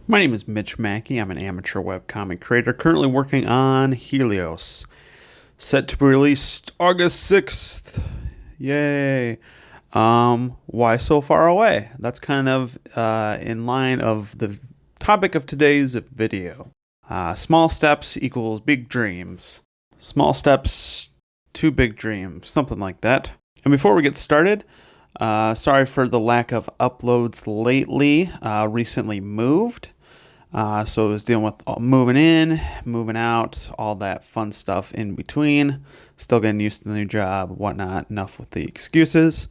My name is Mitch Mackey. I'm an amateur webcomic creator currently working on Helios, set to be released August 6th. Yay. Why so far away? That's kind of in line of the topic of today's video. Small steps equals big dreams. Small steps to big dreams, something like that. And before we get started, sorry for the lack of uploads lately. Recently moved. So it was dealing with moving in, moving out, all that fun stuff in between. Still getting used to the new job, whatnot. Enough with the excuses.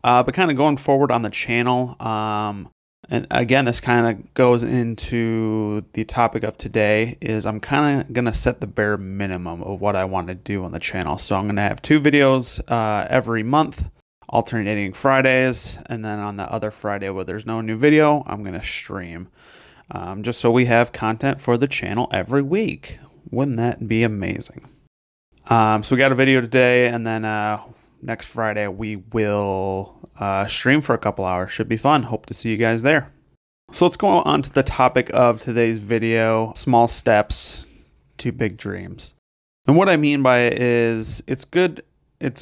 But kind of going forward on the channel. And again, this kind of goes into the topic of today is I'm kind of going to set the bare minimum of what I want to do on the channel. So I'm going to have 2 videos every month, alternating Fridays. And then on the other Friday where there's no new video, I'm going to stream. Just so we have content for the channel every week. Wouldn't that be amazing? So we got a video today, and then next Friday we will stream for a couple hours. Should be fun. Hope to see you guys there. So let's go on to the topic of today's video, small steps to big dreams. And what I mean by it is it's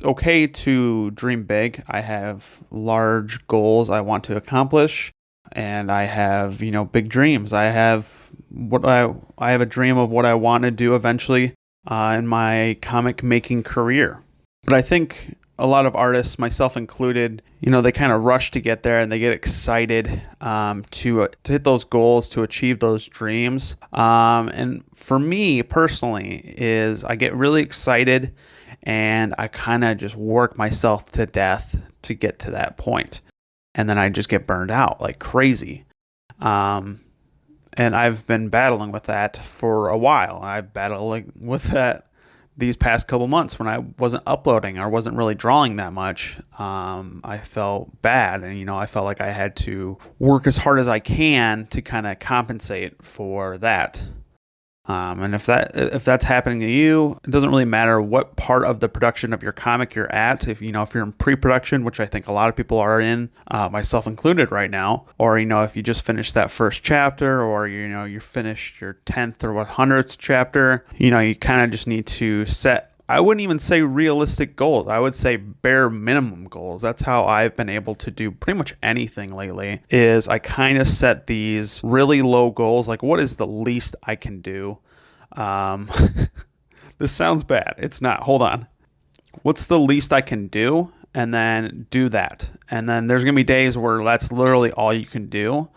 okay to dream big. I have large goals I want to accomplish. And I have, big dreams. I have a dream of what I want to do eventually in my comic making career. But I think a lot of artists, myself included, they kind of rush to get there and they get excited to hit those goals, to achieve those dreams. And for me personally, is I get really excited and I kind of just work myself to death to get to that point. And then I just get burned out like crazy. And I've been battling with that for a while. I've battled with that these past couple months when I wasn't uploading or wasn't really drawing that much. I felt bad. And, I felt like I had to work as hard as I can to kind of compensate for that. And if that's happening to you, it doesn't really matter what part of the production of your comic you're at. If you're in pre-production, which I think a lot of people are in, myself included right now, or if you just finished that first chapter, or you finished your 10th or 100th chapter, you kind of just need to set. I wouldn't even say realistic goals. I would say bare minimum goals. That's how I've been able to do pretty much anything lately, is I kind of set these really low goals. Like, what is the least I can do? This sounds bad. It's not. Hold on. What's the least I can do? And then do that. And then there's going to be days where that's literally all you can do.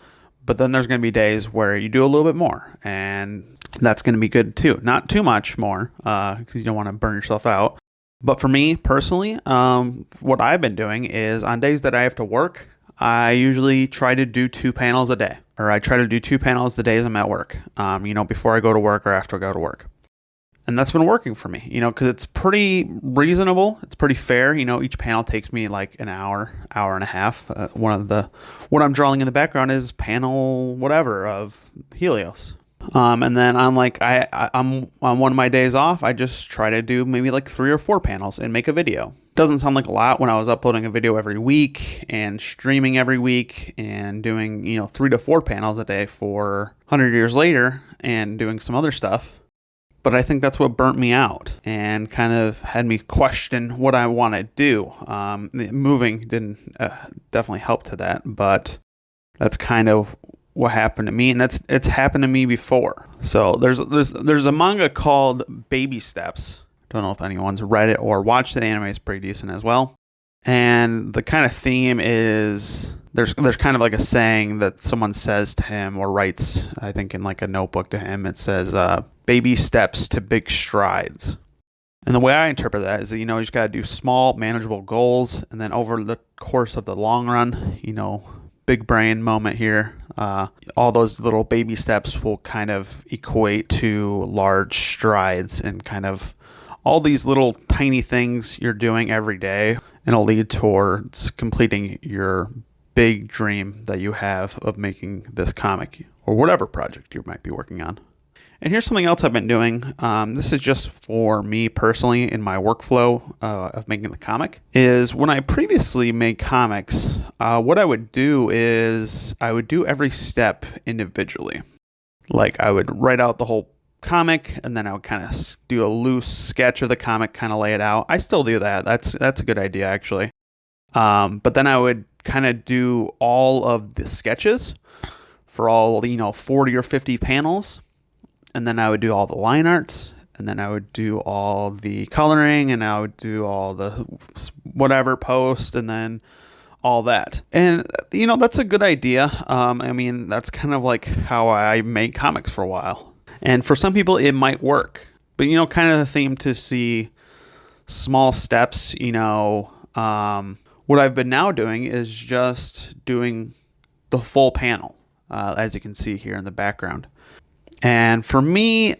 But then there's going to be days where you do a little bit more. And that's going to be good too. Not too much more because you don't want to burn yourself out. But for me personally, what I've been doing is on days that I have to work, I usually try to do 2 panels a day. Or I try to do 2 panels the days I'm at work, before I go to work or after I go to work. And that's been working for me, because it's pretty reasonable. It's pretty fair. Each panel takes me like an hour and a half. What I'm drawing in the background is panel whatever of Helios. And then I'm on one of my days off, I just try to do maybe like 3 or 4 panels and make a video. Doesn't sound like a lot when I was uploading a video every week and streaming every week and doing, 3 to 4 panels a day for 100 years later and doing some other stuff. But I think that's what burnt me out and kind of had me question what I want to do. Moving didn't definitely help to that, but that's kind of what happened to me, and it's happened to me before. So there's a manga called Baby Steps. Don't know if anyone's read it or watched it. The anime is pretty decent as well. And the kind of theme is there's kind of like a saying that someone says to him or writes, I think in like a notebook to him. It says, baby steps to big strides. And the way I interpret that is that, you just got to do small, manageable goals. And then over the course of the long run, big brain moment here, all those little baby steps will kind of equate to large strides and kind of all these little tiny things you're doing every day, and it'll lead towards completing your big dream that you have of making this comic or whatever project you might be working on. And here's something else I've been doing. This is just for me personally in my workflow of making the comic. Is when I previously made comics, what I would do is I would do every step individually. Like I would write out the whole comic, and then I would kind of do a loose sketch of the comic, kind of lay it out. I still do that. That's a good idea, actually. But then I would kind of do all of the sketches for all, 40 or 50 panels. And then I would do all the line art, and then I would do all the coloring, and I would do all the whatever post, and then all that. And, that's a good idea. That's kind of like how I made comics for a while. And for some people, it might work. But, kind of the theme to see small steps, what I've been now doing is just doing the full panel, as you can see here in the background. And for me,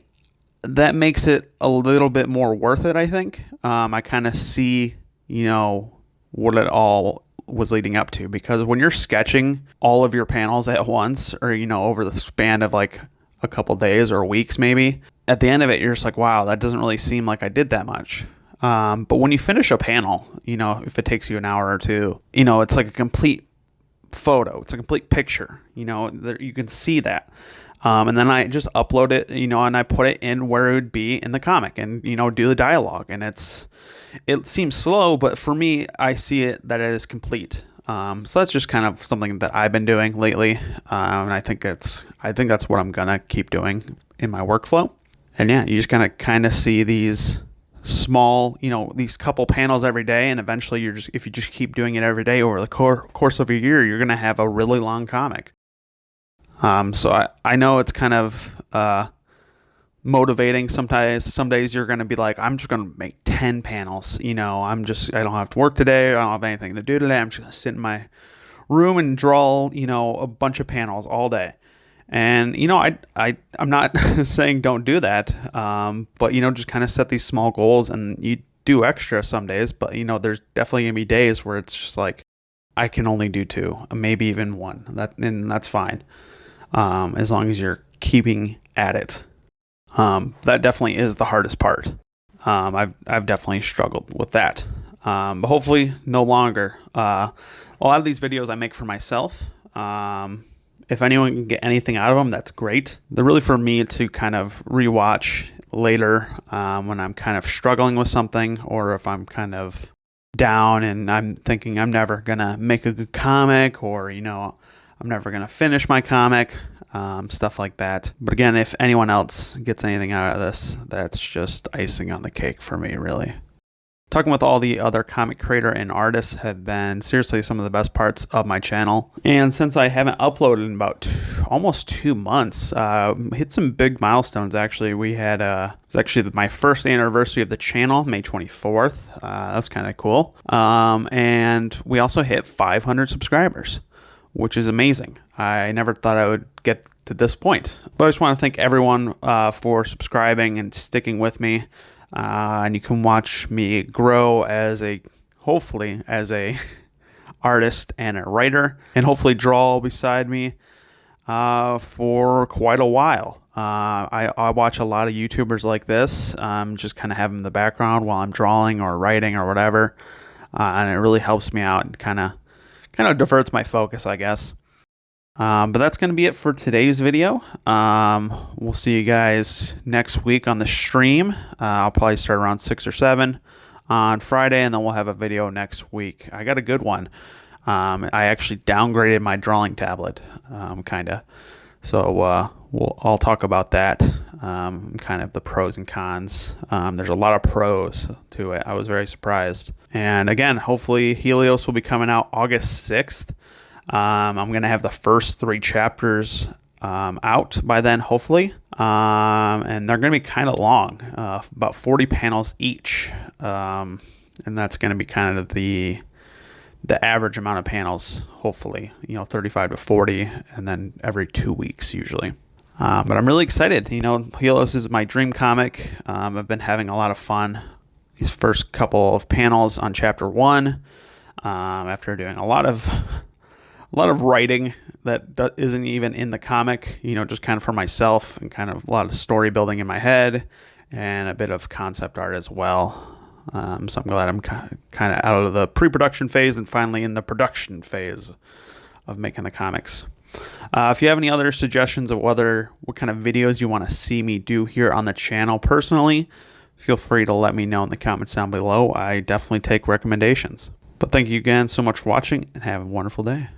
that makes it a little bit more worth it, I think. I kind of see, what it all was leading up to. Because when you're sketching all of your panels at once, or, over the span of like a couple days or weeks maybe, at the end of it, you're just like, wow, that doesn't really seem like I did that much. But when you finish a panel, if it takes you an hour or two, it's like a complete photo. It's a complete picture, you can see that. And then I just upload it, and I put it in where it would be in the comic, and, do the dialogue. And it seems slow, but for me, I see it that it is complete. So that's just kind of something that I've been doing lately. And I think that's what I'm going to keep doing in my workflow. And yeah, you just kind of see these small, these couple panels every day. And eventually if you just keep doing it every day over the course of a year, you're going to have a really long comic. So I know it's kind of motivating sometimes. Some days you're going to be like, I'm just going to make 10 panels. I don't have to work today. I don't have anything to do today. I'm just going to sit in my room and draw, a bunch of panels all day. And, I'm not saying don't do that. But, just kind of set these small goals, and you do extra some days. But, there's definitely going to be days where it's just like, I can only do 2, maybe even 1. And that's fine. As long as you're keeping at it. That definitely is the hardest part. I've definitely struggled with that. But hopefully no longer. A lot of these videos I make for myself. If anyone can get anything out of them, that's great. They're really for me to kind of rewatch later, when I'm kind of struggling with something, or if I'm kind of down and I'm thinking I'm never gonna make a good comic, or I'm never gonna finish my comic, stuff like that. But again, if anyone else gets anything out of this, that's just icing on the cake for me, really. Talking with all the other comic creator and artists have been seriously some of the best parts of my channel. And since I haven't uploaded in about almost 2 months, hit some big milestones actually. We had it was actually my first anniversary of the channel, May 24th. That was kind of cool. And we also hit 500 subscribers, which is amazing. I never thought I would get to this point. But I just want to thank everyone for subscribing and sticking with me. And you can watch me grow hopefully as a artist and a writer, and hopefully draw beside me for quite a while. I watch a lot of YouTubers like this, just kind of have them in the background while I'm drawing or writing or whatever, and it really helps me out and kind of diverts my focus, I guess. But that's going to be it for today's video. We'll see you guys next week on the stream. I'll probably start around 6 or 7 on Friday, and then we'll have a video next week. I got a good one. I actually downgraded my drawing tablet, kind of. So I'll talk about that, kind of the pros and cons. There's a lot of pros to it. I was very surprised. And again, hopefully Helios will be coming out August 6th. I'm going to have the first 3 chapters out by then, hopefully. And they're going to be kind of long, about 40 panels each. And that's going to be kind of the average amount of panels, hopefully, 35 to 40, and then every 2 weeks usually. But I'm really excited. Helios is my dream comic. I've been having a lot of fun these first couple of panels on chapter 1, after doing a lot of writing that isn't even in the comic, just kind of for myself, and kind of a lot of story building in my head and a bit of concept art as well. So I'm glad I'm kind of out of the pre-production phase and finally in the production phase of making the comics. If you have any other suggestions of what kind of videos you want to see me do here on the channel personally, feel free to let me know in the comments down below. I definitely take recommendations. But thank you again so much for watching, and have a wonderful day.